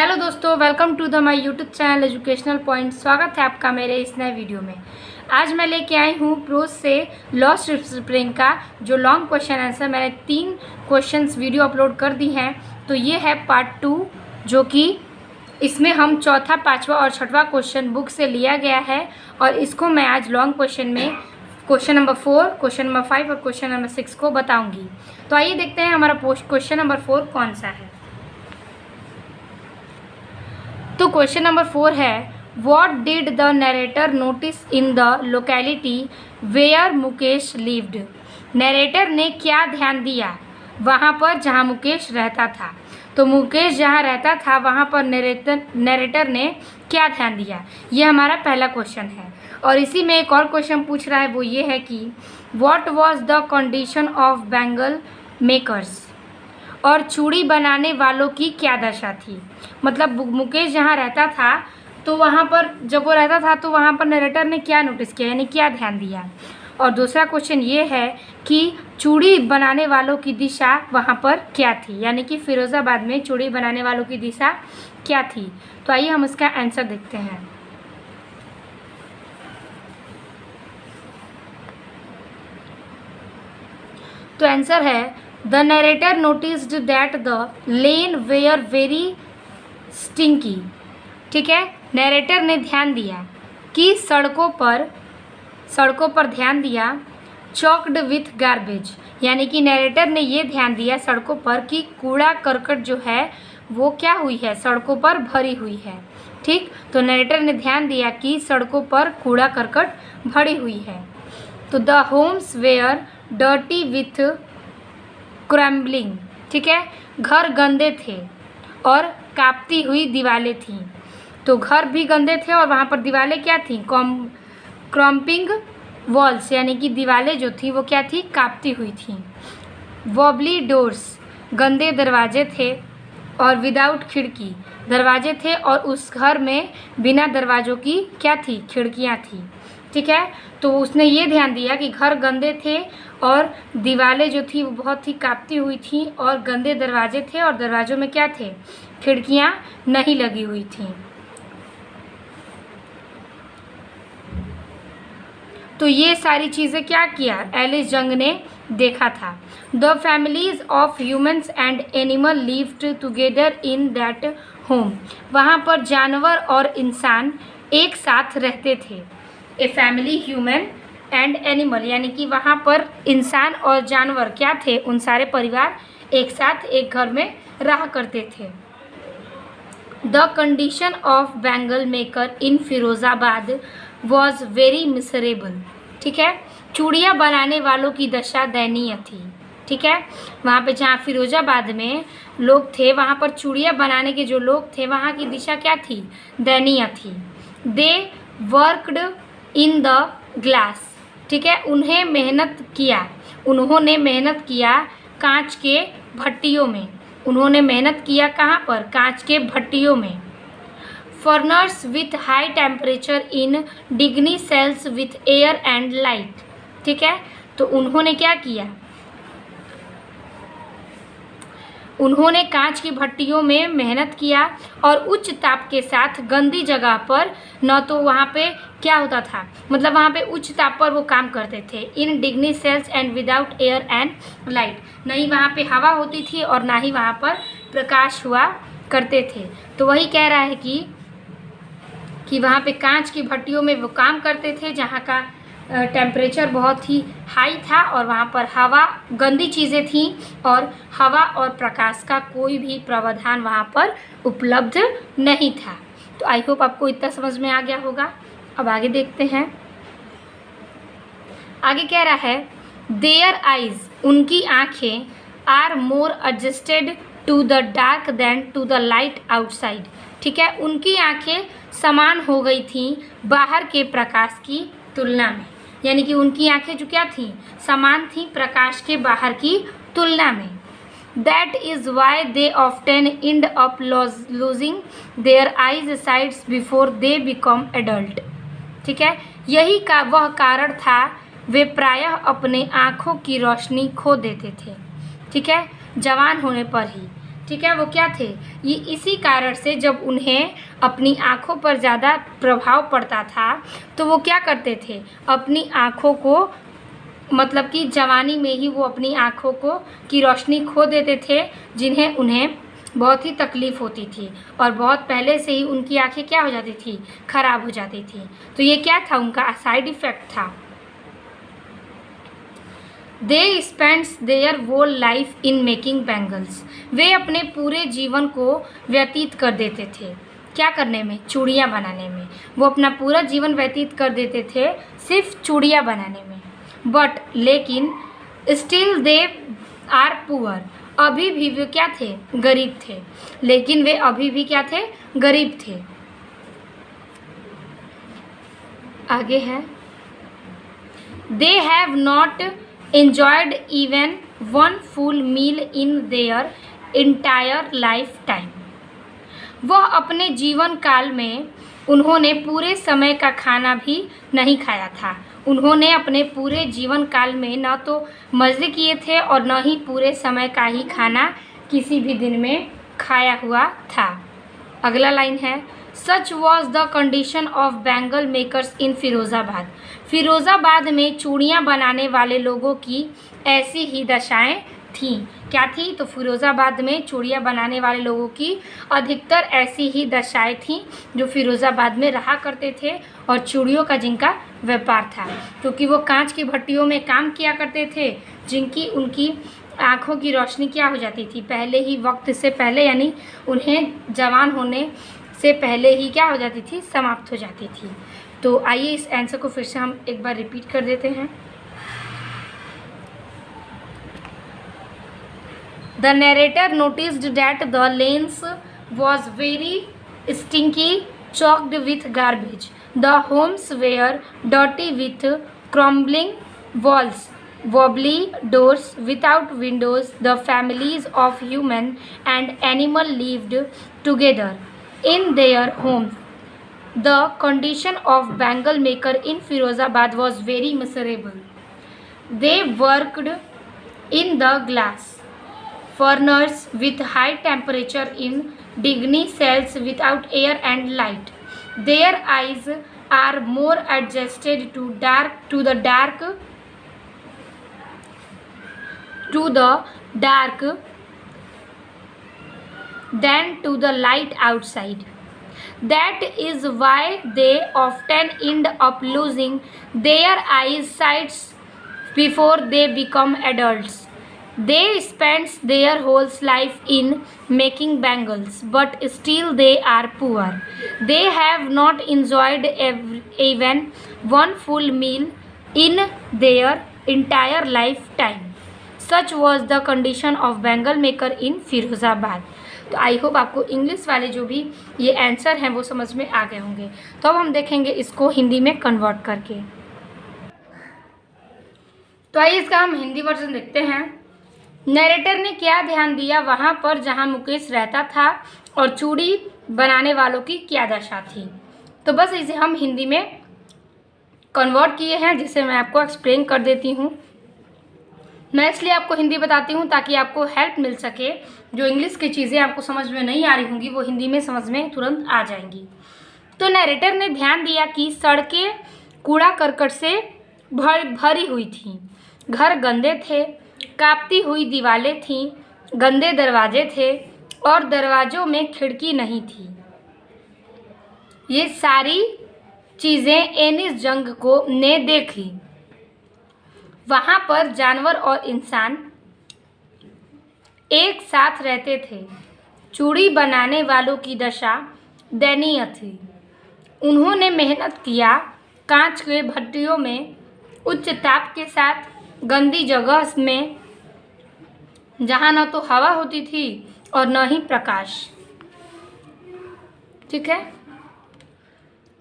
Hello दोस्तों, welcome to the my YouTube channel educational point. स्वागत है आपका मेरे इस नए वीडियो में। आज मैं लेके आई हूँ प्रोज से लॉस्ट स्प्रिंग का जो लॉन्ग क्वेश्चन आंसर। मैंने 3 क्वेश्चंस वीडियो अपलोड कर दी हैं, तो ये है पार्ट 2, जो कि इसमें हम चौथा, पाँचवा और छठवां क्वेश्चन बुक से लिया गया है। और इसको मैं आज लॉन्ग क्वेश्चन में क्वेश्चन नंबर 4, क्वेश्चन नंबर 5 और क्वेश्चन नंबर 6 को बताऊँगी। तो आइए देखते हैं हमारा क्वेश्चन नंबर 4 कौन सा है। तो क्वेश्चन नंबर 4 है, what did the narrator notice in the locality where Mukesh lived. Narrator ने क्या ध्यान दिया वहाँ पर जहाँ मुकेश रहता था। तो मुकेश जहाँ रहता था वहाँ पर नरेटर ने क्या ध्यान दिया, ये हमारा पहला क्वेश्चन है। और इसी में एक और क्वेश्चन पूछ रहा है, वो ये है कि what was the condition of bangle makers. और चूड़ी बनाने वालों की क्या दशा थी। मतलब मुकेश जहाँ रहता था तो वहाँ पर जब वो रहता था तो वहाँ पर नरेटर ने क्या नोटिस किया, यानी क्या ध्यान दिया। और दूसरा क्वेश्चन ये है कि चूड़ी बनाने वालों की दिशा वहाँ पर क्या थी, यानी कि फिरोज़ाबाद में चूड़ी बनाने वालों की दिशा क्या थी। तो आइए हम उसका आंसर देखते हैं। तो आंसर है, the narrator noticed that the lane were very stinky. ठीक है, नरेटर ने ध्यान दिया कि सड़कों पर ध्यान दिया चॉक्ड विथ गार्बेज, यानी कि नरेटर ने ये ध्यान दिया सड़कों पर कि कूड़ा करकट जो है वो क्या हुई है, सड़कों पर भरी हुई है। ठीक, तो नरेटर ने ध्यान दिया कि सड़कों पर कूड़ा करकट भरी हुई है। तो the homes were dirty with crumbling. ठीक है, घर गंदे थे और कांपती हुई दीवारें थीं। तो घर भी गंदे थे और वहाँ पर दीवारें क्या थीं, क्रम्पिंग वॉल्स, यानी कि दीवारें जो थी वो क्या थी, कांपती हुई थीं। वॉबली डोर्स, गंदे दरवाजे थे और विदाउट खिड़की, दरवाजे थे और उस घर में बिना दरवाज़ों की क्या थी, खिड़कियाँ थी। ठीक है, तो उसने ये ध्यान दिया कि घर गंदे थे और दीवारें जो थी वो बहुत ही कांपती हुई थी और गंदे दरवाजे थे और दरवाज़ों में क्या थे, खिड़कियाँ नहीं लगी हुई थीं। तो ये सारी चीज़ें क्या किया, एलिस जंग ने देखा था। The families of humans and animal lived together in that home. वहाँ पर जानवर और इंसान एक साथ रहते थे। A family human and animal, यानी कि वहाँ पर इंसान और जानवर क्या थे, उन सारे परिवार एक साथ एक घर में रहा करते थे। The condition of bangle maker in Firozabad was very miserable. ठीक है, चूड़ियाँ बनाने वालों की दशा दयनीय थी। ठीक है, वहाँ पे जहाँ फिरोज़ाबाद में लोग थे वहाँ पर चूड़ियाँ बनाने के जो लोग थे वहाँ की दिशा क्या थी, दयनीय थी। They worked in the glass. ठीक है, उन्होंने मेहनत किया कांच के भट्टियों में। उन्होंने मेहनत किया कहाँ पर, कांच के भट्टियों में। Furnaces with high temperature in डिग्नी cells with air and light. ठीक है, तो उन्होंने क्या किया, उन्होंने कांच की भट्टियों में मेहनत किया और उच्च ताप के साथ गंदी जगह पर, न तो वहाँ पे क्या होता था, मतलब वहाँ पे उच्च ताप पर वो काम करते थे। इन डिग्नी cells and without air and light, नहीं वहाँ पे हवा होती थी और ना ही वहाँ पर प्रकाश हुआ करते थे। तो वही कह रहा है कि वहाँ पे कांच की भट्टियों में वो काम करते थे जहाँ का टेम्परेचर बहुत ही हाई था और वहाँ पर हवा, गंदी चीज़ें थीं और हवा और प्रकाश का कोई भी प्रावधान वहाँ पर उपलब्ध नहीं था। तो आई होप आपको इतना समझ में आ गया होगा। अब आगे देखते हैं। आगे कह रहा है, देयर आइज, उनकी आँखें, are more adjusted to the dark than to the light outside. ठीक है, उनकी आँखें समान हो गई थीं बाहर के प्रकाश की तुलना में, यानी कि उनकी आंखें जो क्या थीं, समान थीं प्रकाश के बाहर की तुलना में। That is why they often and up losing their eyes sides before they become adult. ठीक है, यही का वह कारण था वे प्रायः अपने आँखों की रोशनी खो देते थे। ठीक है, जवान होने पर ही। ठीक है, वो क्या थे, ये इसी कारण से जब उन्हें अपनी आँखों पर ज़्यादा प्रभाव पड़ता था तो वो क्या करते थे, अपनी आँखों को मतलब कि जवानी में ही वो अपनी आँखों को की रोशनी खो देते थे, जिन्हें उन्हें बहुत ही तकलीफ़ होती थी और बहुत पहले से ही उनकी आँखें क्या हो जाती थी, ख़राब हो जाती थी। तो ये क्या था, उनका साइड इफ़ेक्ट था। They spends their whole life in making bangles, वे अपने पूरे जीवन को व्यतीत कर देते थे क्या करने में, चूड़ियाँ बनाने में। वो अपना पूरा जीवन व्यतीत कर देते थे सिर्फ चूड़ियाँ बनाने में। बट लेकिन स्टिल दे आर पुअर, अभी भी वे क्या थे, गरीब थे। लेकिन वे अभी भी क्या थे, गरीब थे। आगे है, they have not enjoyed even one full meal in their entire lifetime, वह अपने जीवन काल में उन्होंने पूरे समय का खाना भी नहीं खाया था। उन्होंने अपने पूरे जीवन काल में न तो मज़े किए थे और न ही पूरे समय का ही खाना किसी भी दिन में खाया हुआ था। अगला लाइन है, सच was the condition of bangle makers in Firozabad, Firozabad में चूड़ियाँ बनाने वाले लोगों की ऐसी ही दशाएं थीं। क्या थी, तो फिरोज़ाबाद में चूड़ियाँ बनाने वाले लोगों की अधिकतर ऐसी ही दशाएं थीं जो फिरोज़ाबाद में रहा करते थे और चूड़ियों का जिनका व्यापार था, क्योंकि वो कांच की भट्टियों में काम किया करते थे, जिनकी उनकी आँखों की रोशनी क्या हो जाती थी, पहले ही वक्त से पहले, यानी उन्हें जवान होने से पहले ही क्या हो जाती थी, समाप्त हो जाती थी। तो आइए इस आंसर को फिर से हम एक बार रिपीट कर देते हैं। The narrator noticed that the lanes was very stinky, choked with garbage, the homes were dirty with crumbling walls, wobbly doors without windows. The families of human and animal lived together in their homes. The condition of bangle maker in Firozabad was very miserable. They worked in the glass furnace with high temperature in dingy cells without air and light. Their eyes are more adjusted to the dark than to the light outside. That is why they often end up losing their eyesight before they become adults. They spend their whole life in making bangles, but still they are poor. They have not enjoyed even one full meal in their entire lifetime. Such was the condition of bangle maker in Firozabad. तो I hope आपको English वाले जो भी ये answer हैं वो समझ में आ गए होंगे। तो अब हम देखेंगे इसको हिंदी में कन्वर्ट करके। तो आइए इसका हम हिंदी वर्जन देखते हैं। नरेटर ने क्या ध्यान दिया वहाँ पर जहाँ मुकेश रहता था और चूड़ी बनाने वालों की क्या दशा थी। तो बस इसे हम हिंदी में कन्वर्ट किए हैं, जिसे मैं आपको एक्सप्लेन कर देती हूँ। मैं इसलिए आपको हिंदी बताती हूँ ताकि आपको हेल्प मिल सके। जो इंग्लिश की चीज़ें आपको समझ में नहीं आ रही होंगी वो हिंदी में समझ में तुरंत आ जाएंगी। तो नरेटर ने ध्यान दिया कि सड़कें कूड़ा करकट से भरी हुई थीं, घर गंदे थे, कांपती हुई दीवारें थीं, गंदे दरवाजे थे और दरवाज़ों में खिड़की नहीं थी। ये सारी चीज़ें एनिस जंग को ने देखी। वहाँ पर जानवर और इंसान एक साथ रहते थे। चूड़ी बनाने वालों की दशा दयनीय थी। उन्होंने मेहनत किया, कांच के भट्टियों में, उच्च ताप के साथ, गंदी जगह में जहाँ न तो हवा होती थी और न ही प्रकाश। ठीक है,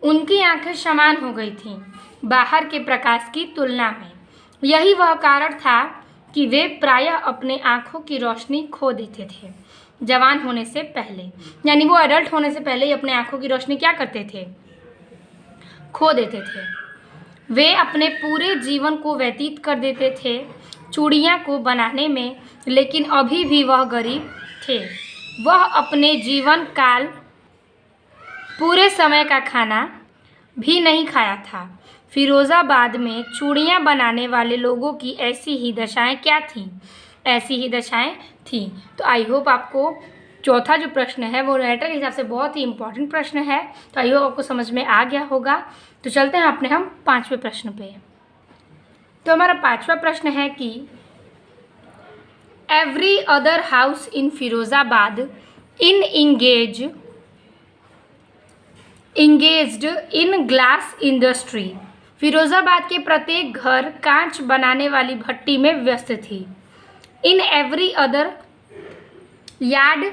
उनकी आंखें समान हो गई थीं बाहर के प्रकाश की तुलना में। यही वह कारण था कि वे प्रायः अपने आँखों की रोशनी खो देते थे जवान होने से पहले, यानी वो एडल्ट होने से पहले ही अपने आँखों की रोशनी क्या करते थे, खो देते थे। वे अपने पूरे जीवन को व्यतीत कर देते थे चूड़ियाँ को बनाने में, लेकिन अभी भी वह गरीब थे। वह अपने जीवन काल पूरे समय का खाना भी नहीं खाया था। फिरोज़ाबाद में चूड़ियाँ बनाने वाले लोगों की ऐसी ही दशाएं क्या थीं? ऐसी ही दशाएं थीं। तो आई होप आपको चौथा जो प्रश्न है वो राइटर के हिसाब से बहुत ही इम्पोर्टेंट प्रश्न है। तो आई होप आपको समझ में आ गया होगा। तो चलते हैं अपने हम पाँचवें प्रश्न पे। तो हमारा पाँचवा प्रश्न है कि every other house in Firozabad engaged in glass industry. Firozabad के प्रत्येक घर कांच बनाने वाली भट्टी में व्यस्त थी। In every other yard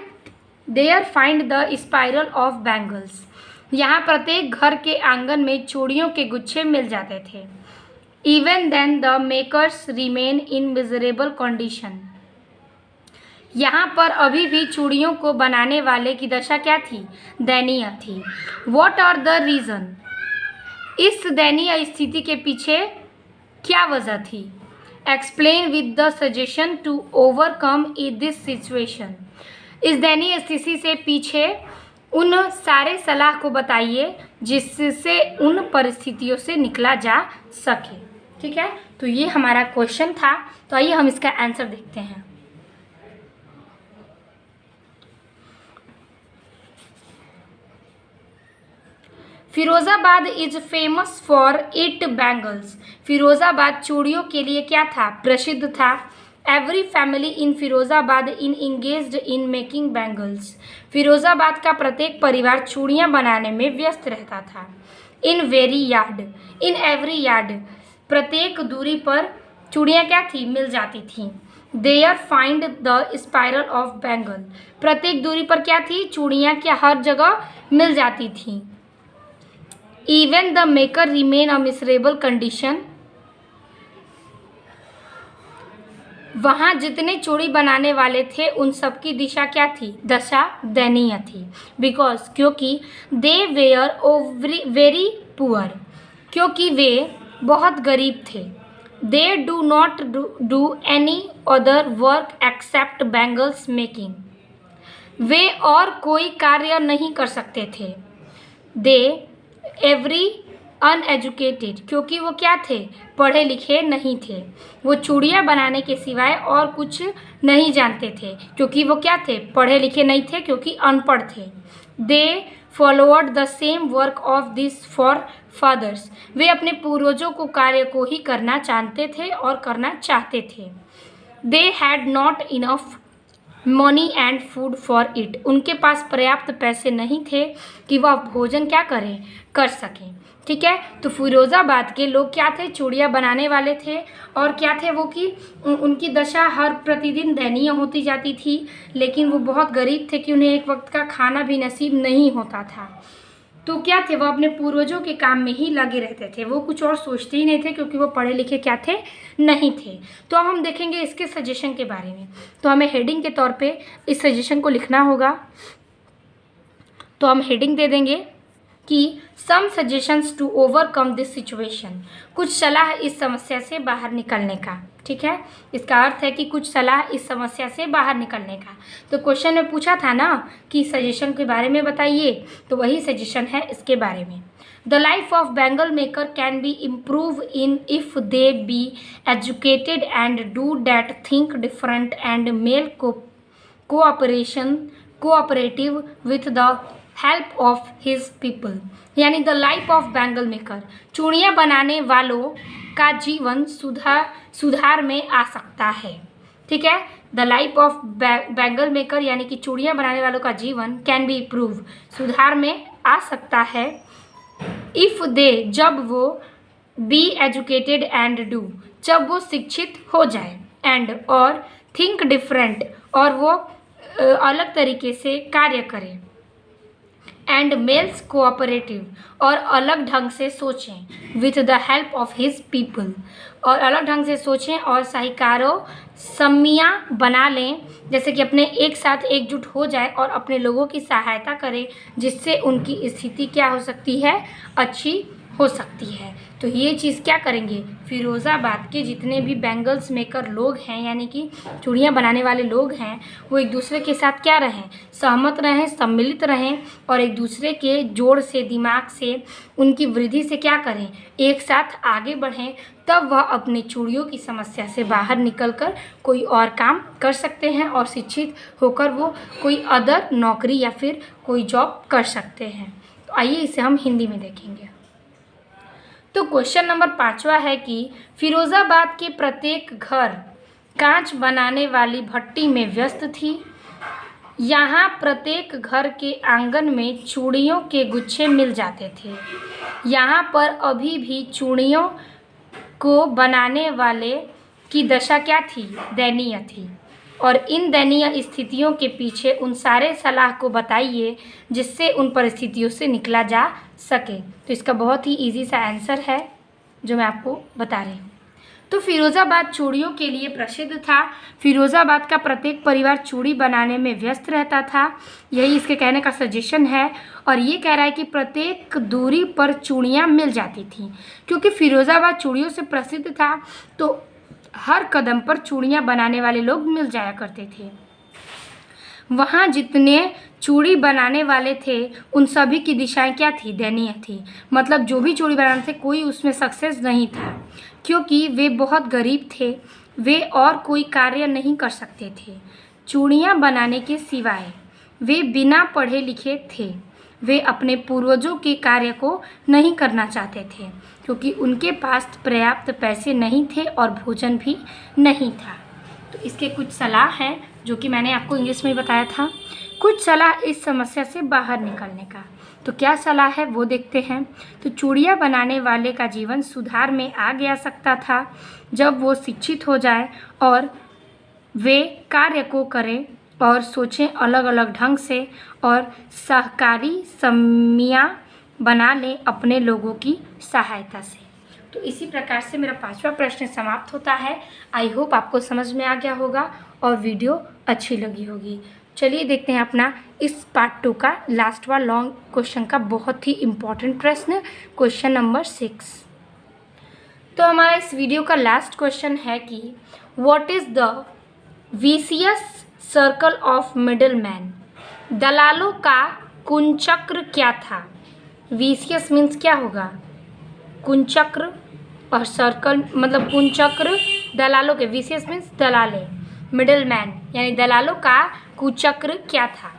there find the spiral of bangles. यहाँ प्रत्येक घर के आंगन में चूड़ियों के गुच्छे मिल जाते थे। Even then the makers remain in miserable condition. यहाँ पर अभी भी चूड़ियों को बनाने वाले की दशा क्या थी? दयनीय थी। What are the reason? इस दयनीय स्थिति के पीछे क्या वजह थी? Explain with the suggestion to overcome this situation. इस दयनीय स्थिति से पीछे उन सारे सलाह को बताइए जिससे उन परिस्थितियों से निकला जा सके। ठीक है, तो ये हमारा क्वेश्चन था। तो आइए हम इसका आंसर देखते हैं। Firozabad is famous for it bangles. Firozabad चूड़ियों के लिए क्या था? प्रसिद्ध था। Every family in Firozabad in engaged in making bangles. Firozabad का प्रत्येक परिवार चूड़ियाँ बनाने में व्यस्त रहता था। इन एवरी यार्ड प्रत्येक दूरी पर चूड़ियाँ क्या थी? मिल जाती थीं। There find the spiral of bangle. प्रत्येक दूरी पर क्या थी? चूड़ियाँ क्या हर जगह मिल जाती थीं। Even the maker remain a miserable condition. वहाँ जितने चूड़ी बनाने वाले थे उन सबकी दिशा क्या थी? दशा दयनीय थी। बिकॉज क्योंकि दे वेयर वेरी पुअर, क्योंकि वे बहुत गरीब थे। They do not do any other work except bangles making. वे और कोई कार्य नहीं कर सकते थे। दे एवरी अनएजुकेटेड, क्योंकि वो क्या थे? पढ़े लिखे नहीं थे। वो चूड़ियाँ बनाने के सिवाय और कुछ नहीं जानते थे, क्योंकि वो क्या थे? पढ़े लिखे नहीं थे, क्योंकि अनपढ़ थे। They followed the same work of this for fathers. वे अपने पूर्वजों को कार्य को ही करना जानते थे और करना चाहते थे। They had not enough money and food for it. उनके पास पर्याप्त पैसे नहीं थे कि वह भोजन क्या करें? कर सकें। ठीक है, तो फिरोज़ाबाद के लोग क्या थे? चूड़ियाँ बनाने वाले थे। और क्या थे वो कि उनकी दशा हर प्रतिदिन दयनीय होती जाती थी। लेकिन वो बहुत गरीब थे कि उन्हें एक वक्त का खाना भी नसीब नहीं होता था। तो क्या थे? वो अपने पूर्वजों के काम में ही लगे रहते थे। वो कुछ और सोचते ही नहीं थे, क्योंकि वो पढ़े लिखे क्या थे? नहीं थे। तो अब हम देखेंगे इसके सजेशन के बारे में। तो हमें हेडिंग के तौर पे इस सजेशन को लिखना होगा। तो हम हेडिंग दे देंगे कि some suggestions to overcome this situation. कुछ सलाह इस समस्या से बाहर निकलने का। ठीक है, इसका अर्थ है कि कुछ सलाह इस समस्या से बाहर निकलने का। तो क्वेश्चन में पूछा था ना कि सजेशन के बारे में बताइए, तो वही सजेशन है इसके बारे में। The life of bangle maker can be improve in if they be educated and do that think different and mail cooperative with the help of his people. यानी the life of bangle maker, चूड़ियाँ बनाने वालों का जीवन सुधार में आ सकता है। ठीक है, the life of bangle maker यानी कि चूड़ियाँ बनाने वालों का जीवन कैन बी इम्प्रूव, सुधार में आ सकता है। इफ़ दे, जब वो, बी एजुकेटेड एंड डू, जब वो शिक्षित हो जाए, एंड, और, थिंक डिफरेंट, और वो अलग तरीके से कार्य करें, एंड मेल्स कोऑपरेटिव, और अलग ढंग से सोचें, with the help of his people, और अलग ढंग से सोचें और साहिकारों सम्मियाँ बना लें, जैसे कि अपने एक साथ एकजुट हो जाए और अपने लोगों की सहायता करें, जिससे उनकी स्थिति क्या हो सकती है? अच्छी हो सकती है। तो ये चीज़ क्या करेंगे, फिरोज़ाबाद के जितने भी बैंगल्स मेकर लोग हैं, यानी कि चूड़ियाँ बनाने वाले लोग हैं, वो एक दूसरे के साथ क्या रहें, सहमत रहें, सम्मिलित रहें और एक दूसरे के जोड़ से, दिमाग से, उनकी वृद्धि से क्या करें, एक साथ आगे बढ़ें। तब वह अपनी चूड़ियों की समस्या से बाहर निकलकर कोई और काम कर सकते हैं और शिक्षित होकर वो कोई अदर नौकरी या फिर कोई जॉब कर सकते हैं। तो आइए इसे हम हिंदी में देखेंगे। तो क्वेश्चन नंबर 5वां है कि फिरोज़ाबाद के प्रत्येक घर कांच बनाने वाली भट्टी में व्यस्त थी। यहाँ प्रत्येक घर के आंगन में चूड़ियों के गुच्छे मिल जाते थे। यहाँ पर अभी भी चूड़ियों को बनाने वाले की दशा क्या थी, दयनीय थी। और इन दयनीय स्थितियों के पीछे उन सारे सलाह को बताइए जिससे उन परिस्थितियों से निकला जा सके। तो इसका बहुत ही इजी सा आंसर है जो मैं आपको बता रही हूँ। तो फिरोज़ाबाद चूड़ियों के लिए प्रसिद्ध था। फिरोज़ाबाद का प्रत्येक परिवार चूड़ी बनाने में व्यस्त रहता था, यही इसके कहने का सजेशन है। और ये कह रहा है कि प्रत्येक दूरी पर चूड़ियाँ मिल जाती थीं। क्योंकि फिरोज़ाबाद चूड़ियों से प्रसिद्ध था तो हर कदम पर चूड़ियाँ बनाने वाले लोग मिल जाया करते थे। वहाँ जितने चूड़ी बनाने वाले थे उन सभी की दिशाएं क्या थी, दयनीय थी। मतलब जो भी चूड़ी बनाने थे कोई उसमें सक्सेस नहीं था, क्योंकि वे बहुत गरीब थे, वे और कोई कार्य नहीं कर सकते थे चूड़ियाँ बनाने के सिवाय। वे बिना पढ़े लिखे थे, वे अपने पूर्वजों के कार्य को नहीं करना चाहते थे क्योंकि उनके पास पर्याप्त पैसे नहीं थे और भोजन भी नहीं था। तो इसके कुछ सलाह हैं जो कि मैंने आपको इंग्लिश में बताया था। कुछ सलाह इस समस्या से बाहर निकलने का। तो क्या सलाह है वो देखते हैं। तो चूड़ियाँ बनाने वाले का जीवन सुधार में आ गया सकता था जब वो शिक्षित हो जाए और वे कार्य को करें और सोचें अलग अलग ढंग से और सहकारी समितियाँ बना लें अपने लोगों की सहायता से। तो इसी प्रकार से मेरा 5वां प्रश्न समाप्त होता है। आई होप आपको समझ में आ गया होगा और वीडियो अच्छी लगी होगी। चलिए देखते हैं अपना इस पार्ट 2 का लास्ट व लॉन्ग क्वेश्चन का बहुत ही इम्पॉर्टेंट प्रश्न, क्वेश्चन नंबर 6। तो हमारा इस वीडियो का लास्ट क्वेश्चन है कि what is the vicious circle of middle man. दलालों का कुंचक्र क्या था। विशियस मीन्स क्या होगा, कुंचक्र, और सर्कल मतलब कुंचक्र दलालों के, विशियस मीन्स दलाले, मिडिल मैन यानी दलालों का कुचक्र क्या था।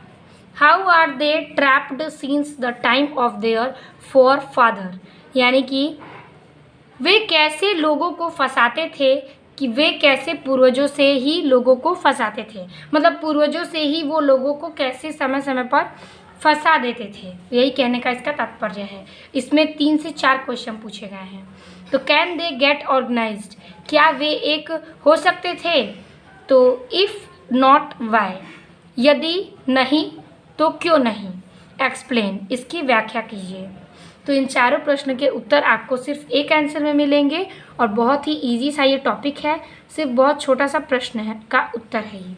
How are they trapped since the time of their forefather, यानी कि वे कैसे लोगों को फंसाते थे, कि वे कैसे पूर्वजों से ही लोगों को फंसाते थे। मतलब पूर्वजों से ही वो लोगों को कैसे समय समय पर फंसा देते थे, यही कहने का इसका तात्पर्य है। इसमें 3 से 4 क्वेश्चन पूछे गए हैं। तो कैन दे गेट ऑर्गेनाइज्ड, क्या वे एक हो सकते थे। तो इफ़ नॉट वाई, यदि नहीं तो क्यों नहीं। एक्सप्लेन, इसकी व्याख्या कीजिए। तो इन चारों प्रश्न के उत्तर आपको सिर्फ एक आंसर में मिलेंगे और बहुत ही इजी सा ये टॉपिक है, सिर्फ बहुत छोटा सा प्रश्न है का उत्तर है ये।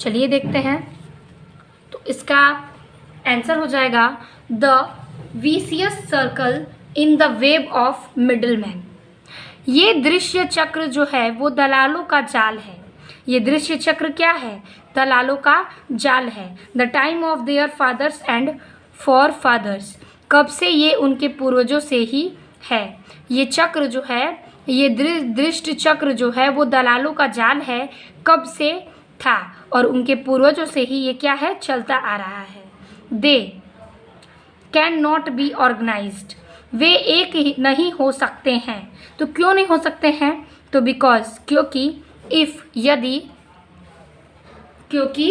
चलिए देखते हैं। तो इसका आंसर हो जाएगा the vicious circle in the web of middle man. ये दृश्य चक्र जो है वो दलालों का जाल है। ये दृश्य चक्र क्या है, दलालों का जाल है। The time of their fathers and forefathers, कब से ये उनके पूर्वजों से ही है। ये चक्र जो है, ये दृष्ट चक्र जो है वो दलालों का जाल है, कब से था और उनके पूर्वजों से ही ये क्या है, चलता आ रहा है। They can not be organized, वे एक ही नहीं हो सकते हैं। तो क्यों नहीं हो सकते हैं, तो बिकॉज, क्योंकि, इफ यदि, क्योंकि,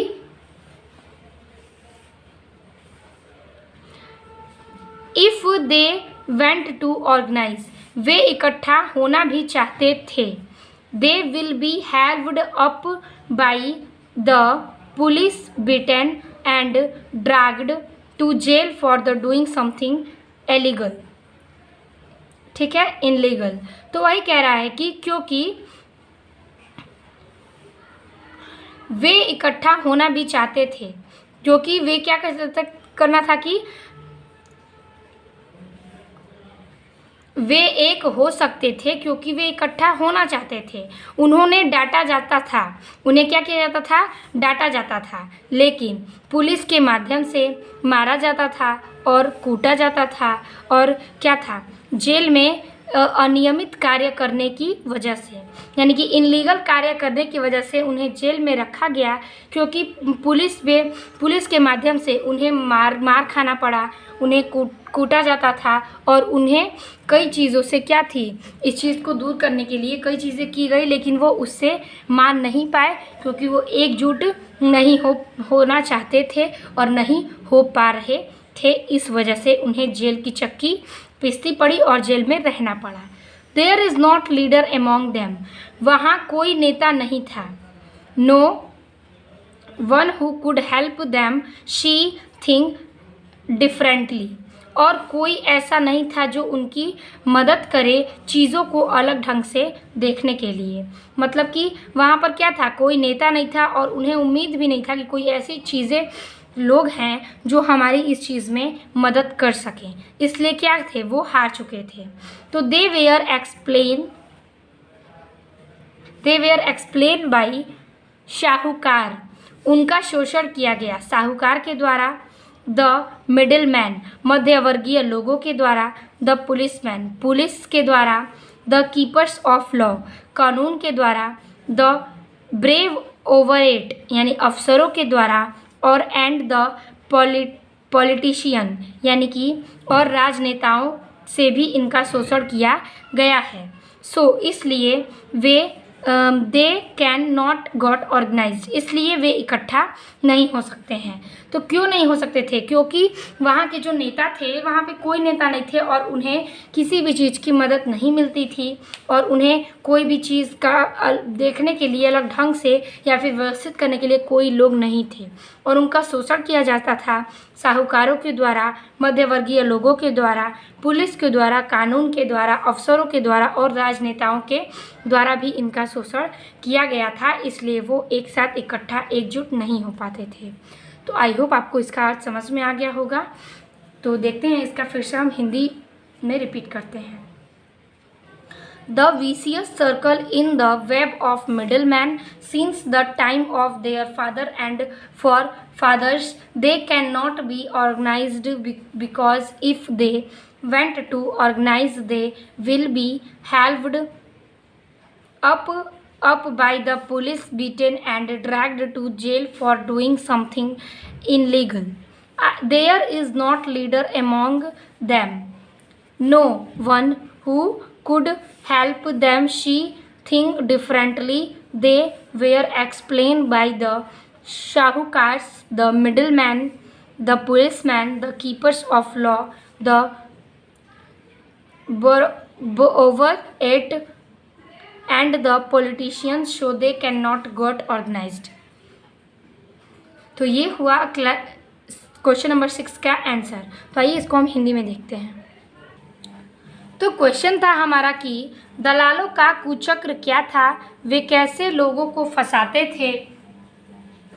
if they went to organize, वे इकट्ठा होना भी चाहते थे। They will be helped up by the police, beaten and dragged to jail for the doing something illegal. ठीक है, इनलीगल। तो वही कह रहा है कि क्योंकि वे इकट्ठा होना भी चाहते थे, क्योंकि वे क्या करना था कि वे एक हो सकते थे क्योंकि वे इकट्ठा होना चाहते थे। उन्होंने डांटा जाता था, उन्हें क्या किया जाता था? डांटा जाता था। लेकिन पुलिस के माध्यम से मारा जाता था और कूटा जाता था, और क्या था? जेल में अनियमित कार्य करने की वजह से, यानी कि इनलीगल कार्य करने की वजह से उन्हें जेल में रखा गया, क्योंकि पुलिस के माध्यम से उन्हें मार खाना पड़ा, उन्हें कूटा जाता था, और उन्हें कई चीज़ों से क्या थी, इस चीज़ को दूर करने के लिए कई चीज़ें की गई, लेकिन वो उससे मान नहीं पाए क्योंकि वो एकजुट नहीं होना चाहते थे और नहीं हो पा रहे थे। इस वजह से उन्हें जेल की चक्की पिसती पड़ी और जेल में रहना पड़ा। There is not leader among them, वहाँ कोई नेता नहीं था। No one who could help them she think differently, और कोई ऐसा नहीं था जो उनकी मदद करे चीज़ों को अलग ढंग से देखने के लिए। मतलब कि वहाँ पर क्या था? कोई नेता नहीं था और उन्हें उम्मीद भी नहीं था कि कोई ऐसी चीज़ें लोग हैं जो हमारी इस चीज़ में मदद कर सकें, इसलिए क्या थे? वो हार चुके थे। तो दे वेयर एक्सप्लेन बाई शाहूकार, उनका शोषण किया गया साहूकार के द्वारा। द मिडिल मैन, मध्यवर्गीय लोगों के द्वारा। द पुलिसमैन, पुलिस के द्वारा। द कीपर्स ऑफ लॉ, कानून के द्वारा। द ब्रेव ओवरेट, यानी अफसरों के द्वारा। और एंड द पॉलिटिशियन, यानी कि और राजनेताओं से भी इनका शोषण किया गया है। सो इसलिए वे they can not got organized, इसलिए वे इकट्ठा नहीं हो सकते हैं। तो क्यों नहीं हो सकते थे? क्योंकि वहाँ के जो नेता थे, वहाँ पे कोई नेता नहीं थे और उन्हें किसी भी चीज़ की मदद नहीं मिलती थी, और उन्हें कोई भी चीज़ का देखने के लिए अलग ढंग से या फिर व्यवस्थित करने के लिए कोई लोग नहीं थे, और उनका शोषण किया जाता था साहूकारों के द्वारा, मध्यवर्गीय लोगों के द्वारा, पुलिस के द्वारा, कानून के द्वारा, अफसरों के द्वारा और राजनेताओं के द्वारा भी इनका शोषण किया गया था। इसलिए वो एक साथ इकट्ठा एकजुट नहीं हो पाते थे। तो आई होप आपको इसका अर्थ समझ में आ गया होगा। तो देखते हैं इसका फिर से हम हिंदी में रिपीट करते हैं। The vicious circle in the web of middlemen since the time of their father and forefathers, they cannot be organized because if they went to organize, they will be held up by the police, beaten and dragged to jail for doing something illegal. There is not leader among them, no one who could help them she think differently. They were explained by the shahukars, the middleman, the policeman, the keepers of law, the overate and the politicians, so they cannot get organized. तो ये हुआ question number 6 का answer. तो आइए इसको हम हिंदी में देखते हैं। तो क्वेश्चन था हमारा कि दलालों का कुचक्र क्या था, वे कैसे लोगों को फंसाते थे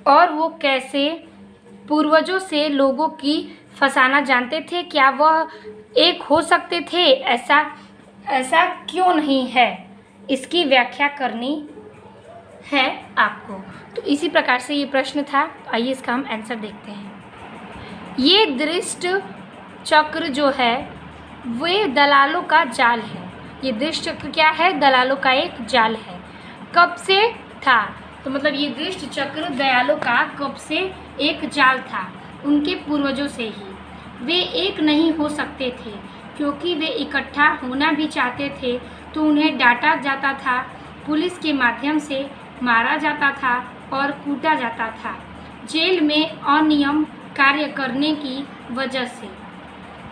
और वो कैसे पूर्वजों से लोगों की फंसाना जानते थे, क्या वह एक हो सकते थे? ऐसा क्यों नहीं है, इसकी व्याख्या करनी है आपको। तो इसी प्रकार से ये प्रश्न था। आइए इसका हम आंसर देखते हैं। ये दृष्ट चक्र जो है वे दलालों का जाल है। ये दृष्ट चक्र क्या है? दलालों का एक जाल है। कब से था? तो मतलब ये दृष्ट चक्र दयालों का कब से एक जाल था? उनके पूर्वजों से ही। वे एक नहीं हो सकते थे क्योंकि वे इकट्ठा होना भी चाहते थे, तो उन्हें डांटा जाता था, पुलिस के माध्यम से मारा जाता था और कूटा जाता था, जेल में अनियम कार्य करने की वजह से।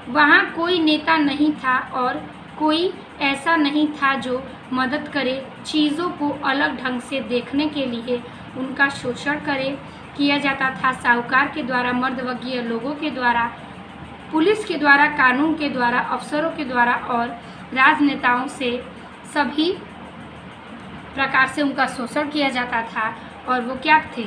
वहाँ कोई नेता नहीं था और कोई ऐसा नहीं था जो मदद करे चीज़ों को अलग ढंग से देखने के लिए उनका शोषण किया जाता था साहूकार के द्वारा, मध्यवर्गीय लोगों के द्वारा, पुलिस के द्वारा, कानून के द्वारा, अफसरों के द्वारा और राजनेताओं से सभी प्रकार से उनका शोषण किया जाता था, और वो क्या थे?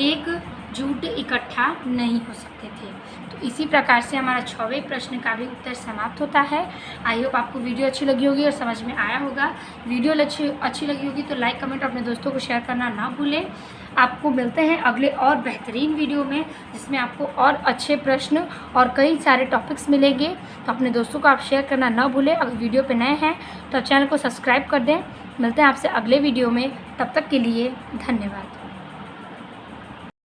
एकजुट इकट्ठा नहीं हो सकते थे। तो इसी प्रकार से हमारा 6वें प्रश्न का भी उत्तर समाप्त होता है। आई होप आपको वीडियो अच्छी लगी होगी और समझ में आया होगा। वीडियो अच्छी लगी होगी तो लाइक कमेंट अपने दोस्तों को शेयर करना ना भूलें। आपको मिलते हैं अगले और बेहतरीन वीडियो में, जिसमें आपको और अच्छे प्रश्न और कई सारे टॉपिक्स मिलेंगे। तो अपने दोस्तों को आप शेयर करना ना भूलें। अगर वीडियो पे नए हैं तो चैनल को सब्सक्राइब कर दें। मिलते हैं आपसे अगले वीडियो में, तब तक के लिए धन्यवाद।